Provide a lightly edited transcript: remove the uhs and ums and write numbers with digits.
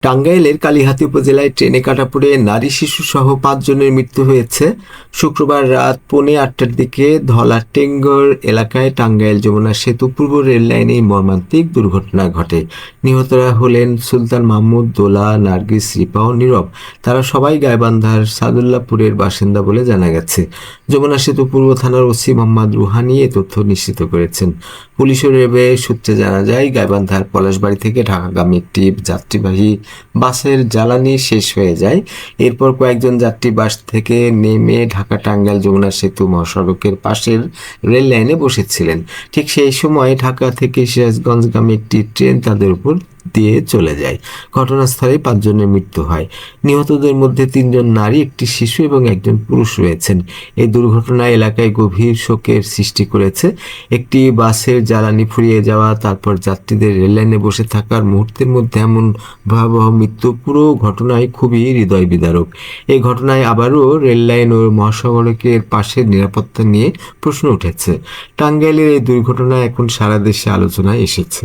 টাঙ্গাইলের কালিহাতী উপজেলায় ট্রেনে কাটা পড়ে নারী শিশু সহ 5 জনের মৃত্যু হয়েছে। শুক্রবার রাত 7:45টার দিকে ধলাটেঙ্গর এলাকায় টাঙ্গাইল যমুনা সেতু পূর্ব রেল লাইনে এই মর্মান্তিক দুর্ঘটনা ঘটে। নিহতরা হলেন সুলতান মাহমুদ, দোলা, নার্গিস, রিপা ও নীরব। তারা সবাই গাইবান্ধার সাদুল্লাপুরের বাসিন্দা বলে জানা গেছে। যমুনা সেতু পূর্ব থানার ওসি মোহাম্মদ রুহানি এ তথ্য নিশ্চিত করেছেন। পুলিশ ও রেলওয়ে সূত্রে জানা যায়, গাইবান্ধার পলাশবাড়ি থেকে ঢাকাগামী একটি যাত্রীবাহী বাসের জ্বালানি শেষ হয়ে যায়। এরপর কয়েকজন যাত্রী বাস থেকে নেমে ঢাকা টাঙ্গাইল যমুনা সেতু মহাসড়কের পাশের রেল লাইনে বসেছিলেন। ঠিক সেই সময় ঢাকা থেকে সিরাজগঞ্জগামী একটি ট্রেন তাদের উপর দিয়ে চলে যায়। ঘটনাস্থলে 5 জনের মৃত্যু হয়। নিহতদের মধ্যে 3 জন নারী, একটি শিশু এবং একজন পুরুষ রয়েছেন। এই দুর্ঘটনা এলাকায় গভীর শোকের সৃষ্টি করেছে। একটি বাসের জ্বালানি ফুরিয়ে যাওয়া, তারপর যাত্রীদের রেললাইনে বসে থাকার মুহূর্তের মধ্যে এমন ভয়াবহ মৃত্যু, পুরো ঘটনায় খুবই হৃদয় বিদারক। এই ঘটনায় আবারও রেললাইন ও মহাসড়কের পাশের নিরাপত্তা নিয়ে প্রশ্ন উঠেছে। টাঙ্গাইলের এই দুর্ঘটনা এখন সারা দেশে আলোচনায় এসেছে।